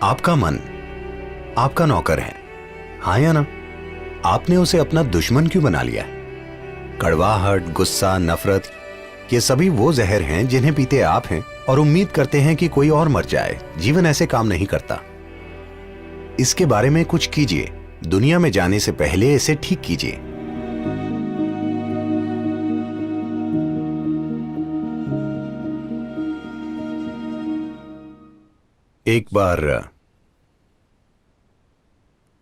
आपका मन आपका नौकर है, हाँ या ना? आपने उसे अपना दुश्मन क्यों बना लिया? कड़वाहट, गुस्सा, नफरत, ये सभी वो जहर हैं जिन्हें पीते आप हैं और उम्मीद करते हैं कि कोई और मर जाए। जीवन ऐसे काम नहीं करता। इसके बारे में कुछ कीजिए। दुनिया में जाने से पहले इसे ठीक कीजिए। एक बार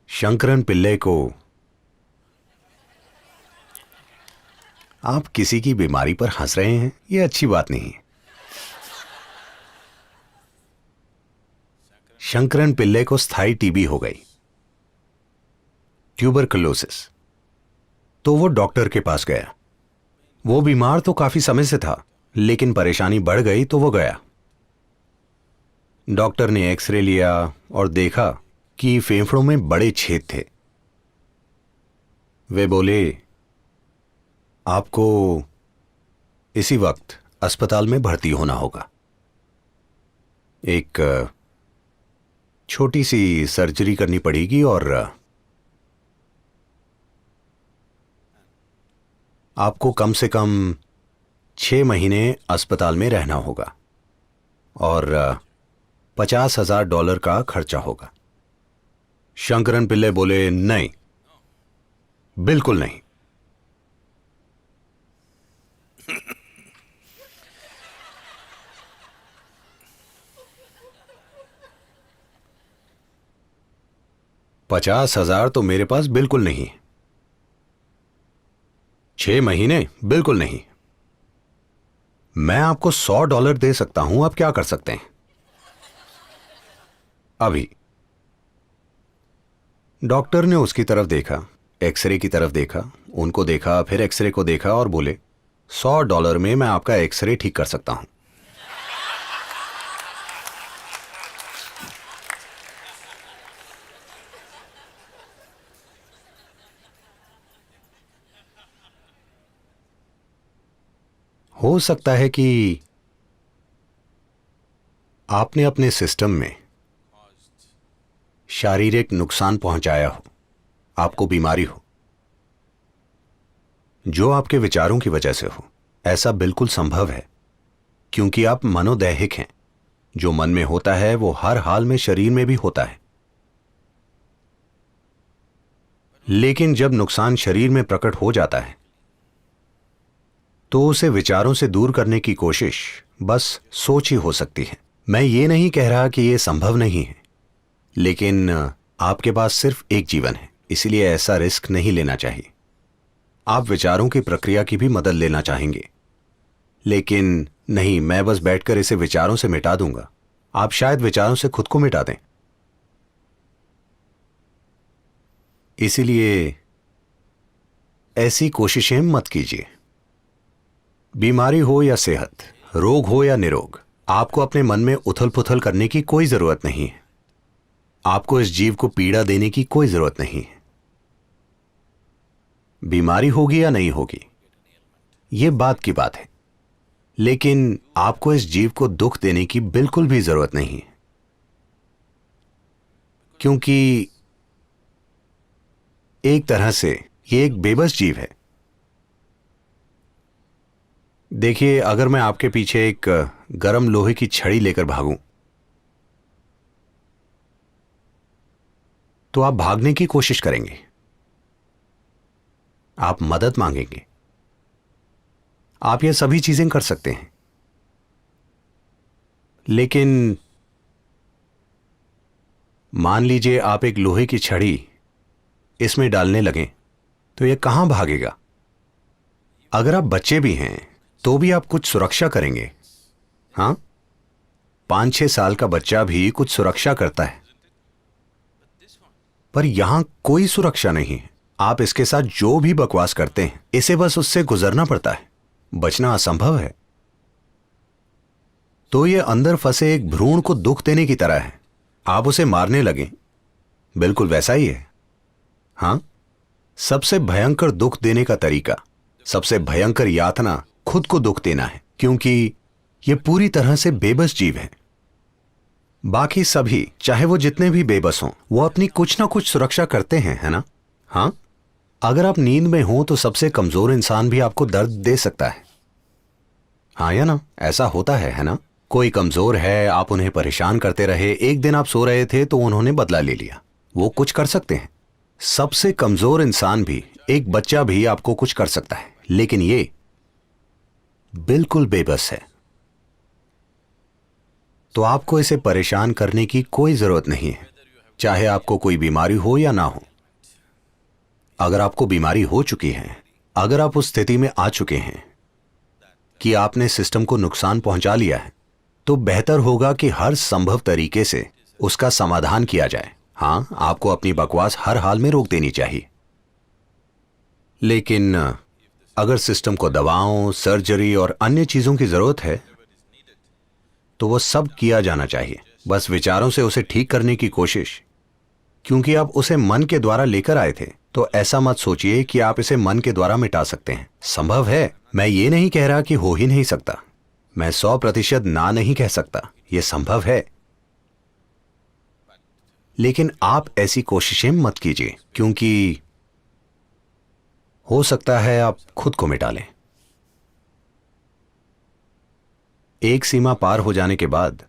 शंकरन पिल्ले को आप किसी की बीमारी पर हंस रहे हैं, यह अच्छी बात नहीं है। शंकरन पिल्ले को स्थायी टीबी हो गई, ट्यूबरकुलोसिस। तो वो डॉक्टर के पास गया। वो बीमार तो काफी समय से था, लेकिन परेशानी बढ़ गई तो वो गया। डॉक्टर ने एक्सरे लिया और देखा कि फेफड़ों में बड़े छेद थे। वे बोले, आपको इसी वक्त अस्पताल में भर्ती होना होगा। एक छोटी सी सर्जरी करनी पड़ेगी और आपको कम से कम 6 महीने अस्पताल में रहना होगा और $50,000 का खर्चा होगा। शंकरन पिल्ले बोले, नहीं, बिल्कुल नहीं। $50,000 तो मेरे पास बिल्कुल नहीं। 6 महीने बिल्कुल नहीं। मैं आपको $100 दे सकता हूं, आप क्या कर सकते हैं अभी? डॉक्टर ने उसकी तरफ देखा, एक्सरे की तरफ देखा, उनको देखा, फिर एक्सरे को देखा और बोले, $100 में मैं आपका एक्सरे ठीक कर सकता हूं। हो सकता है कि आपने अपने सिस्टम में शारीरिक नुकसान पहुंचाया हो, आपको बीमारी हो जो आपके विचारों की वजह से हो। ऐसा बिल्कुल संभव है, क्योंकि आप मनोदैहिक हैं। जो मन में होता है वो हर हाल में शरीर में भी होता है। लेकिन जब नुकसान शरीर में प्रकट हो जाता है तो उसे विचारों से दूर करने की कोशिश बस सोच ही हो सकती है। मैं ये नहीं कह रहा कि यह संभव नहीं है, लेकिन आपके पास सिर्फ एक जीवन है, इसलिए ऐसा रिस्क नहीं लेना चाहिए। आप विचारों की प्रक्रिया की भी मदद लेना चाहेंगे, लेकिन नहीं, मैं बस बैठकर इसे विचारों से मिटा दूंगा। आप शायद विचारों से खुद को मिटा दें। इसीलिए ऐसी कोशिशें मत कीजिए। बीमारी हो या सेहत, रोग हो या निरोग, आपको अपने मन में उथल पुथल करने की कोई जरूरत नहीं है। आपको इस जीव को पीड़ा देने की कोई जरूरत नहीं है। बीमारी होगी या नहीं होगी, यह बात की बात है, लेकिन आपको इस जीव को दुख देने की बिल्कुल भी जरूरत नहीं है, क्योंकि एक तरह से यह एक बेबस जीव है। देखिए, अगर मैं आपके पीछे एक गरम लोहे की छड़ी लेकर भागूं तो आप भागने की कोशिश करेंगे, आप मदद मांगेंगे, आप ये सभी चीजें कर सकते हैं। लेकिन मान लीजिए आप एक लोहे की छड़ी इसमें डालने लगें तो यह कहां भागेगा? अगर आप बच्चे भी हैं तो भी आप कुछ सुरक्षा करेंगे। हां, 5-6 साल का बच्चा भी कुछ सुरक्षा करता है, पर यहां कोई सुरक्षा नहीं है। आप इसके साथ जो भी बकवास करते हैं, इसे बस उससे गुजरना पड़ता है, बचना असंभव है। तो यह अंदर फंसे एक भ्रूण को दुख देने की तरह है। आप उसे मारने लगें, बिल्कुल वैसा ही है। हां, सबसे भयंकर दुख देने का तरीका, सबसे भयंकर यातना खुद को दुख देना है, क्योंकि यह पूरी तरह से बेबस जीव है। बाकी सभी, चाहे वो जितने भी बेबस हों, वो अपनी कुछ ना कुछ सुरक्षा करते हैं, है ना? हाँ, अगर आप नींद में हो तो सबसे कमजोर इंसान भी आपको दर्द दे सकता है। हाँ या ना? ऐसा होता है ना? कोई कमजोर है, आप उन्हें परेशान करते रहे, एक दिन आप सो रहे थे तो उन्होंने बदला ले लिया। वो कुछ कर सकते हैं। सबसे कमजोर इंसान भी, एक बच्चा भी आपको कुछ कर सकता है, लेकिन ये बिल्कुल बेबस है। तो आपको इसे परेशान करने की कोई जरूरत नहीं है, चाहे आपको कोई बीमारी हो या ना हो। अगर आपको बीमारी हो चुकी है, अगर आप उस स्थिति में आ चुके हैं कि आपने सिस्टम को नुकसान पहुंचा लिया है, तो बेहतर होगा कि हर संभव तरीके से उसका समाधान किया जाए। हां, आपको अपनी बकवास हर हाल में रोक देनी चाहिए, लेकिन अगर सिस्टम को दवाओं, सर्जरी और अन्य चीजों की जरूरत है तो वो सब किया जाना चाहिए। बस विचारों से उसे ठीक करने की कोशिश, क्योंकि आप उसे मन के द्वारा लेकर आए थे, तो ऐसा मत सोचिए कि आप इसे मन के द्वारा मिटा सकते हैं। संभव है, मैं ये नहीं कह रहा कि हो ही नहीं सकता, मैं 100% ना नहीं कह सकता, यह संभव है, लेकिन आप ऐसी कोशिशें मत कीजिए, क्योंकि हो सकता है आप खुद को मिटा लें। एक सीमा पार हो जाने के बाद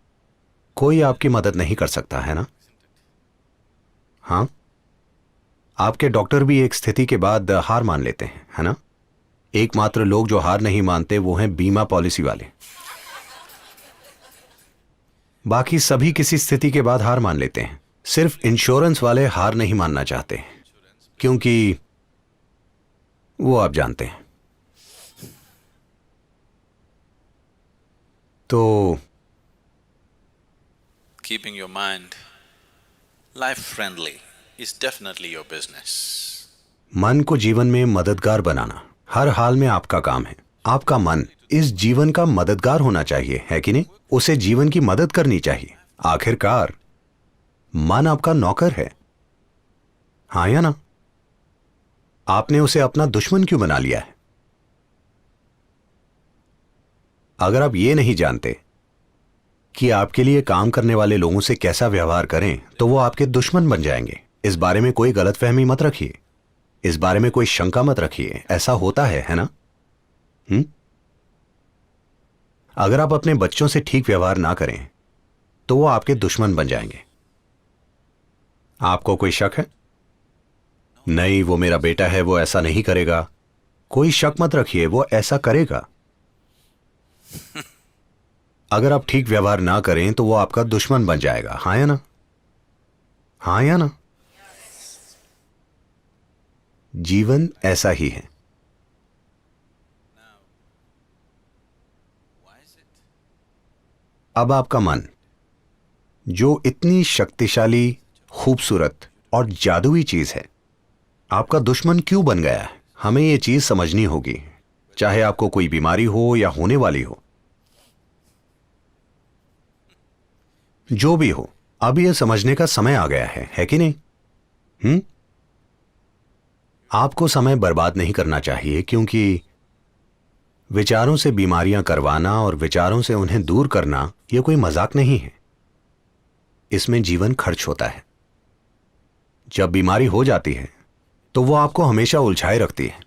कोई आपकी मदद नहीं कर सकता, है ना? हां, आपके डॉक्टर भी एक स्थिति के बाद हार मान लेते हैं, है ना? एकमात्र लोग जो हार नहीं मानते वो हैं बीमा पॉलिसी वाले। बाकी सभी किसी स्थिति के बाद हार मान लेते हैं। सिर्फ इंश्योरेंस वाले हार नहीं मानना चाहते, क्योंकि वो आप जानते हैं। तो Keeping your mind life friendly is definitely your business. मन को जीवन में मददगार बनाना हर हाल में आपका काम है। आपका मन इस जीवन का मददगार होना चाहिए, है कि नहीं? उसे जीवन की मदद करनी चाहिए। आखिरकार मन आपका नौकर है, हाँ या ना? आपने उसे अपना दुश्मन क्यों बना लिया है? अगर आप ये नहीं जानते कि आपके लिए काम करने वाले लोगों से कैसा व्यवहार करें, तो वो आपके दुश्मन बन जाएंगे। इस बारे में कोई गलतफहमी मत रखिए, इस बारे में कोई शंका मत रखिए। ऐसा होता है ना? अगर आप अपने बच्चों से ठीक व्यवहार ना करें तो वो आपके दुश्मन बन जाएंगे। आपको कोई शक है? नहीं, वो मेरा बेटा है, वो ऐसा नहीं करेगा। कोई शक मत रखिए, वो ऐसा करेगा। अगर आप ठीक व्यवहार ना करें तो वो आपका दुश्मन बन जाएगा, हाँ या ना? हाँ या ना? जीवन ऐसा ही है। अब आपका मन, जो इतनी शक्तिशाली, खूबसूरत और जादुई चीज है, आपका दुश्मन क्यों बन गया है? हमें यह चीज समझनी होगी, चाहे आपको कोई बीमारी हो या होने वाली हो। जो भी हो, अब यह समझने का समय आ गया है कि नहीं? आपको समय बर्बाद नहीं करना चाहिए, क्योंकि विचारों से बीमारियां करवाना और विचारों से उन्हें दूर करना यह कोई मजाक नहीं है। इसमें जीवन खर्च होता है। जब बीमारी हो जाती है तो वो आपको हमेशा उलझाए रखती है।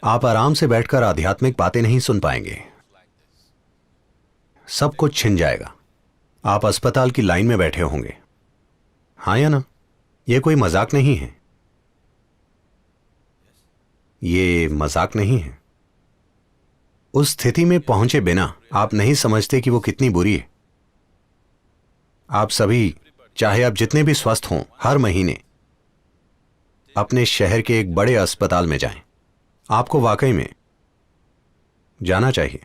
आप आराम से बैठकर आध्यात्मिक बातें नहीं सुन पाएंगे, सब कुछ छिन जाएगा। आप अस्पताल की लाइन में बैठे होंगे, हाँ या ना? यह कोई मजाक नहीं है, ये मजाक नहीं है। उस स्थिति में पहुंचे बिना आप नहीं समझते कि वो कितनी बुरी है। आप सभी, चाहे आप जितने भी स्वस्थ हों, हर महीने अपने शहर के एक बड़े अस्पताल में जाएं। आपको वाकई में जाना चाहिए,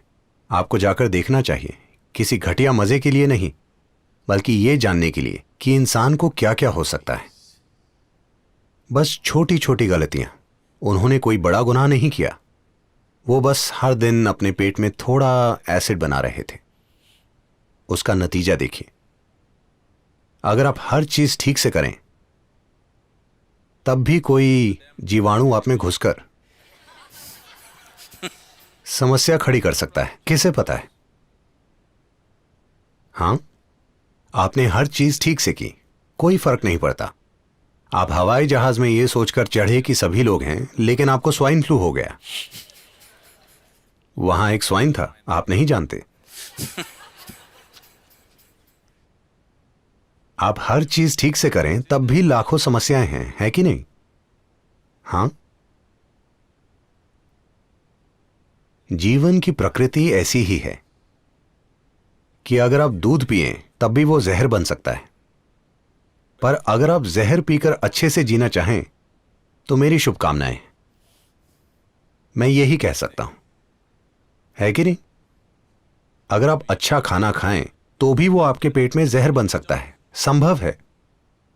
आपको जाकर देखना चाहिए, किसी घटिया मजे के लिए नहीं, बल्कि यह जानने के लिए कि इंसान को क्या क्या हो सकता है। बस छोटी छोटी गलतियां, उन्होंने कोई बड़ा गुनाह नहीं किया, वो बस हर दिन अपने पेट में थोड़ा एसिड बना रहे थे। उसका नतीजा देखिए। अगर आप हर चीज ठीक से करें, तब भी कोई जीवाणु आप में घुसकर समस्या खड़ी कर सकता है, किसे पता है? हां, आपने हर चीज ठीक से की, कोई फर्क नहीं पड़ता। आप हवाई जहाज में ये सोचकर चढ़े कि सभी लोग हैं, लेकिन आपको स्वाइन फ्लू हो गया। वहां एक स्वाइन था, आप नहीं जानते। आप हर चीज ठीक से करें तब भी लाखों समस्याएं हैं, है कि नहीं? हां, जीवन की प्रकृति ऐसी ही है कि अगर आप दूध पिएं तब भी वो जहर बन सकता है। पर अगर आप जहर पीकर अच्छे से जीना चाहें तो मेरी शुभकामनाएं। मैं यही कह सकता हूं, है कि नहीं? अगर आप अच्छा खाना खाएं तो भी वो आपके पेट में जहर बन सकता है, संभव है।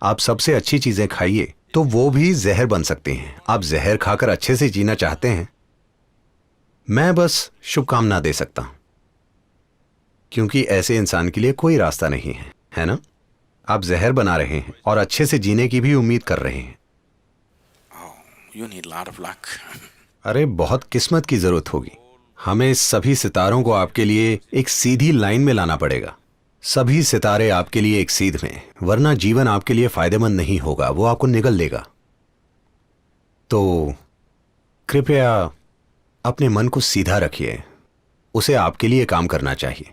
आप सबसे अच्छी चीजें खाइए तो वो भी जहर बन सकती हैं। आप जहर खाकर अच्छे से जीना चाहते हैं, मैं बस शुभकामना दे सकता हूं, क्योंकि ऐसे इंसान के लिए कोई रास्ता नहीं है ना? आप जहर बना रहे हैं और अच्छे से जीने की भी उम्मीद कर रहे हैं। You need lot of luck. अरे बहुत किस्मत की जरूरत होगी। हमें सभी सितारों को आपके लिए एक सीधी लाइन में लाना पड़ेगा। सभी सितारे आपके लिए एक सीध में, वरना जीवन आपके लिए फायदेमंद नहीं होगा, वो आपको निगल लेगा। तो कृपया अपने मन को सीधा रखिए। उसे आपके लिए काम करना चाहिए,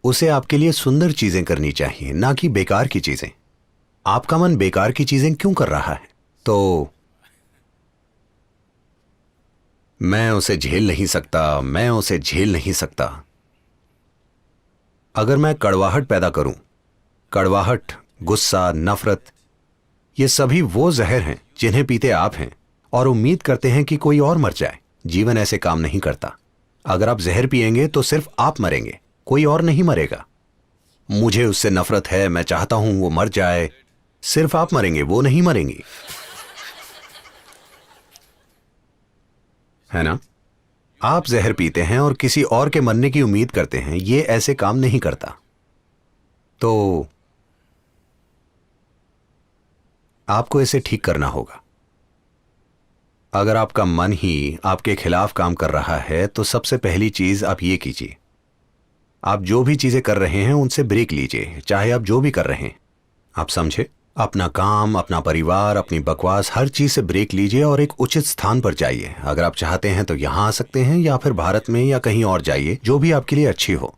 उसे आपके लिए सुंदर चीजें करनी चाहिए, ना कि बेकार की चीजें। आपका मन बेकार की चीजें क्यों कर रहा है? तो मैं उसे झेल नहीं सकता, मैं उसे झेल नहीं सकता। अगर मैं कड़वाहट पैदा करूं, कड़वाहट, गुस्सा, नफरत, ये सभी वो जहर हैं जिन्हें पीते आप हैं और उम्मीद करते हैं कि कोई और मर जाए। जीवन ऐसे काम नहीं करता। अगर आप जहर पिएंगे तो सिर्फ आप मरेंगे, कोई और नहीं मरेगा। मुझे उससे नफरत है, मैं चाहता हूं वो मर जाए, सिर्फ आप मरेंगे, वो नहीं मरेंगी, है ना? आप जहर पीते हैं और किसी और के मरने की उम्मीद करते हैं, ये ऐसे काम नहीं करता। तो आपको इसे ठीक करना होगा। अगर आपका मन ही आपके खिलाफ काम कर रहा है तो सबसे पहली चीज आप ये कीजिए, आप जो भी चीजें कर रहे हैं उनसे ब्रेक लीजिए, चाहे आप जो भी कर रहे हैं। आप समझे? अपना काम, अपना परिवार, अपनी बकवास, हर चीज से ब्रेक लीजिए और एक उचित स्थान पर जाइए। अगर आप चाहते हैं तो यहां आ सकते हैं या फिर भारत में या कहीं और जाइए, जो भी आपके लिए अच्छी हो।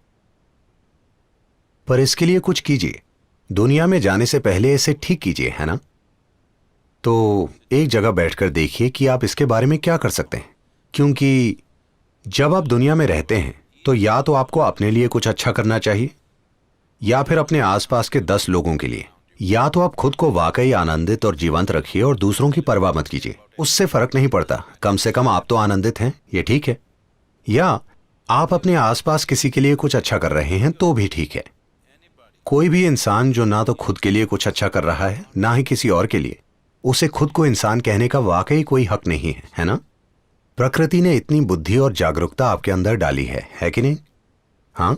पर इसके लिए कुछ कीजिए। दुनिया में जाने से पहले इसे ठीक कीजिए, है ना? तो एक जगह बैठकर देखिए कि आप इसके बारे में क्या कर सकते हैं। क्योंकि जब आप दुनिया में रहते हैं तो या तो आपको अपने लिए कुछ अच्छा करना चाहिए या फिर अपने आसपास के 10 लोगों के लिए। या तो आप खुद को वाकई आनंदित और जीवंत रखिए और दूसरों की परवाह मत कीजिए, उससे फर्क नहीं पड़ता, कम से कम आप तो आनंदित हैं, ये ठीक है। या आप अपने आसपास किसी के लिए कुछ अच्छा कर रहे हैं तो भी ठीक है। कोई भी इंसान जो ना तो खुद के लिए कुछ अच्छा कर रहा है ना ही किसी और के लिए, उसे खुद को इंसान कहने का वाकई कोई हक नहीं है ना? प्रकृति ने इतनी बुद्धि और जागरूकता आपके अंदर डाली है कि नहीं? हाँ,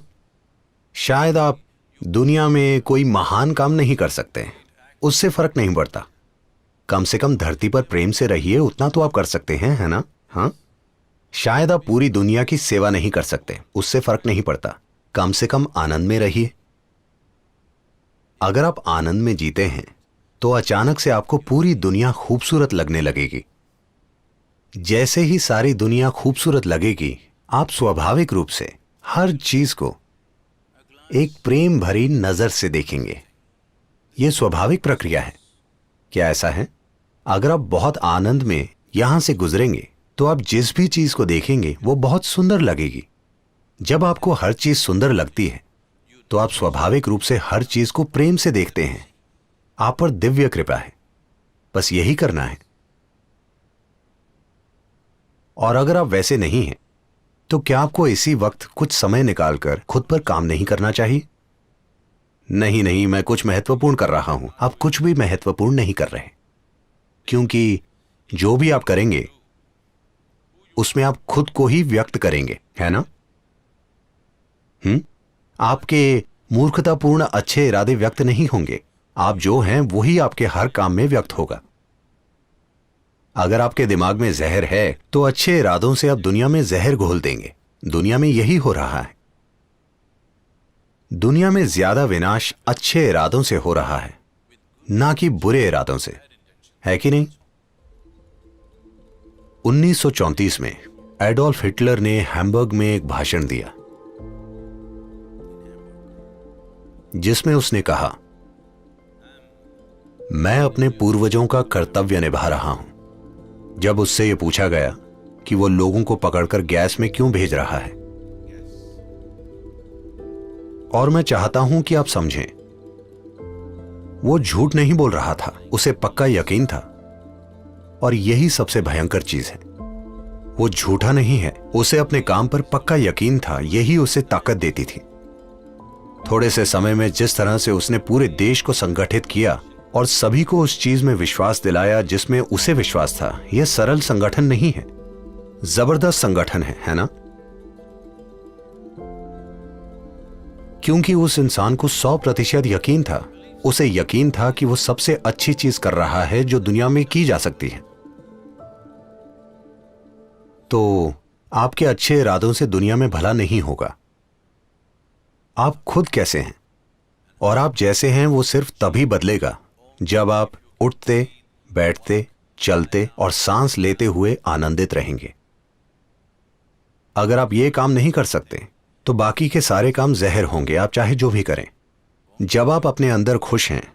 शायद आप दुनिया में कोई महान काम नहीं कर सकते, उससे फर्क नहीं पड़ता। कम से कम धरती पर प्रेम से रहिए, उतना तो आप कर सकते हैं, है ना? हाँ, शायद आप पूरी दुनिया की सेवा नहीं कर सकते, उससे फर्क नहीं पड़ता। कम से कम आनंद में रहिए। अगर आप आनंद में जीते हैं तो अचानक से आपको पूरी दुनिया खूबसूरत लगने लगेगी। जैसे ही सारी दुनिया खूबसूरत लगेगी, आप स्वाभाविक रूप से हर चीज को एक प्रेम भरी नजर से देखेंगे। यह स्वाभाविक प्रक्रिया है। क्या ऐसा है? अगर आप बहुत आनंद में यहां से गुजरेंगे तो आप जिस भी चीज को देखेंगे वो बहुत सुंदर लगेगी। जब आपको हर चीज सुंदर लगती है तो आप स्वाभाविक रूप से हर चीज को प्रेम से देखते हैं। आप पर दिव्य कृपा है, बस यही करना है। और अगर आप वैसे नहीं हैं तो क्या आपको इसी वक्त कुछ समय निकालकर खुद पर काम नहीं करना चाहिए? नहीं नहीं, मैं कुछ महत्वपूर्ण कर रहा हूं। आप कुछ भी महत्वपूर्ण नहीं कर रहे, क्योंकि जो भी आप करेंगे उसमें आप खुद को ही व्यक्त करेंगे, है ना? आपके मूर्खतापूर्ण अच्छे इरादे व्यक्त नहीं होंगे। आप जो हैं वही आपके हर काम में व्यक्त होगा। अगर आपके दिमाग में जहर है तो अच्छे इरादों से आप दुनिया में जहर घोल देंगे। दुनिया में यही हो रहा है। दुनिया में ज्यादा विनाश अच्छे इरादों से हो रहा है, ना कि बुरे इरादों से, है कि नहीं? 1934 में एडोल्फ हिटलर ने हैम्बर्ग में एक भाषण दिया जिसमें उसने कहा, मैं अपने पूर्वजों का कर्तव्य निभा रहा हूं। जब उससे यह पूछा गया कि वो लोगों को पकड़कर गैस में क्यों भेज रहा है, और मैं चाहता हूं कि आप समझें, वो झूठ नहीं बोल रहा था, उसे पक्का यकीन था। और यही सबसे भयंकर चीज है, वो झूठा नहीं है, उसे अपने काम पर पक्का यकीन था, यही उसे ताकत देती थी। थोड़े से समय में जिस तरह से उसने पूरे देश को संगठित किया और सभी को उस चीज में विश्वास दिलाया जिसमें उसे विश्वास था, यह सरल संगठन नहीं है, जबरदस्त संगठन है ना? क्योंकि उस इंसान को 100% यकीन था, उसे यकीन था कि वो सबसे अच्छी चीज कर रहा है जो दुनिया में की जा सकती है। तो आपके अच्छे इरादों से दुनिया में भला नहीं होगा। आप खुद कैसे हैं और आप जैसे हैं वो सिर्फ तभी बदलेगा जब आप उठते, बैठते, चलते और सांस लेते हुए आनंदित रहेंगे। अगर आप ये काम नहीं कर सकते तो बाकी के सारे काम जहर होंगे, आप चाहे जो भी करें। जब आप अपने अंदर खुश हैं,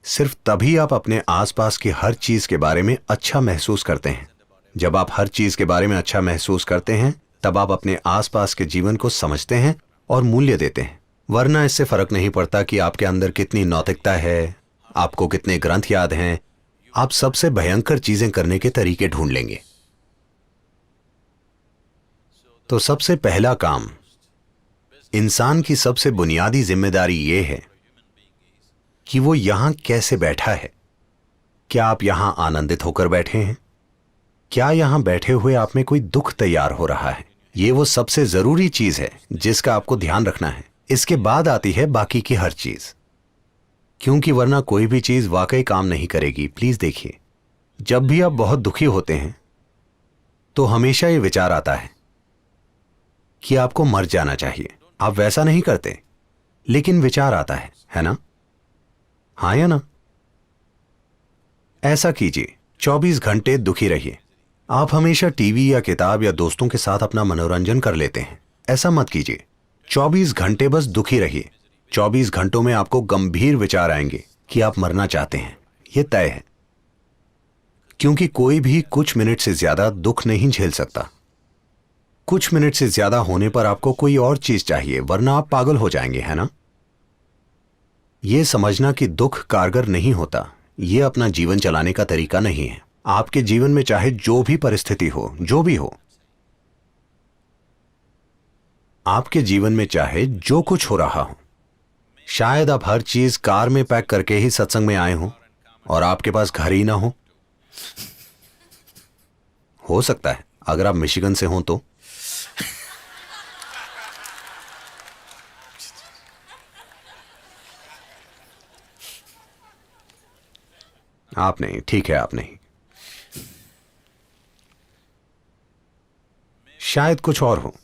सिर्फ तभी आप अपने आसपास की हर चीज के बारे में अच्छा महसूस करते हैं। जब आप हर चीज के बारे में अच्छा महसूस करते हैं, तब आप अपने आसपास के जीवन को समझते हैं और मूल्य देते हैं। वरना इससे फर्क नहीं पड़ता कि आपके अंदर कितनी नैतिकता है, आपको कितने ग्रंथ याद हैं, आप सबसे भयंकर चीजें करने के तरीके ढूंढ लेंगे। तो सबसे पहला काम, इंसान की सबसे बुनियादी जिम्मेदारी यह है कि वो यहां कैसे बैठा है। क्या आप यहां आनंदित होकर बैठे हैं? क्या यहां बैठे हुए आप में कोई दुख तैयार हो रहा है? ये वो सबसे जरूरी चीज है जिसका आपको ध्यान रखना है। इसके बाद आती है बाकी की हर चीज, क्योंकि वरना कोई भी चीज वाकई काम नहीं करेगी। प्लीज देखिए, जब भी आप बहुत दुखी होते हैं तो हमेशा ये विचार आता है कि आपको मर जाना चाहिए। आप वैसा नहीं करते, लेकिन विचार आता है ना? हाँ या ना? ऐसा कीजिए, 24 घंटे दुखी रहिए। आप हमेशा टीवी या किताब या दोस्तों के साथ अपना मनोरंजन कर लेते हैं, ऐसा मत कीजिए। 24 घंटे बस दुखी रहिए। 24 घंटों में आपको गंभीर विचार आएंगे कि आप मरना चाहते हैं, यह तय है। क्योंकि कोई भी कुछ मिनट से ज्यादा दुख नहीं झेल सकता। कुछ मिनट से ज्यादा होने पर आपको कोई और चीज चाहिए, वरना आप पागल हो जाएंगे, है ना? यह समझना कि दुख कारगर नहीं होता, यह अपना जीवन चलाने का तरीका नहीं है। आपके जीवन में चाहे जो भी परिस्थिति हो, जो भी हो, आपके जीवन में चाहे जो कुछ हो रहा हो, शायद आप हर चीज कार में पैक करके ही सत्संग में आए हो और आपके पास घर ही ना हो सकता है अगर आप मिशिगन से हो तो। आप नहीं, ठीक है, आप नहीं। शायद कुछ और हो।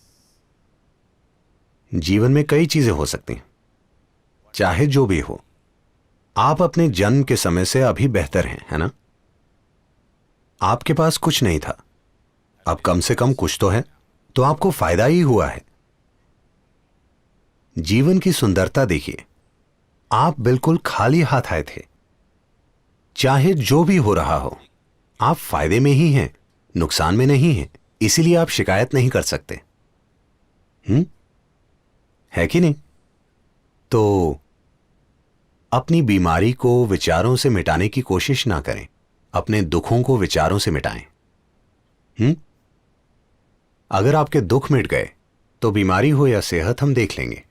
जीवन में कई चीजें हो सकती हैं, चाहे जो भी हो। आप अपने जन्म के समय से अभी बेहतर हैं, है ना? आपके पास कुछ नहीं था, अब कम से कम कुछ तो है, तो आपको फायदा ही हुआ है। जीवन की सुंदरता देखिए, आप बिल्कुल खाली हाथ आए थे। चाहे जो भी हो रहा हो, आप फायदे में ही हैं, नुकसान में नहीं हैं, इसीलिए आप शिकायत नहीं कर सकते। है कि नहीं? तो अपनी बीमारी को विचारों से मिटाने की कोशिश ना करें, अपने दुखों को विचारों से मिटाएं। अगर आपके दुख मिट गए तो बीमारी हो या सेहत हम देख लेंगे।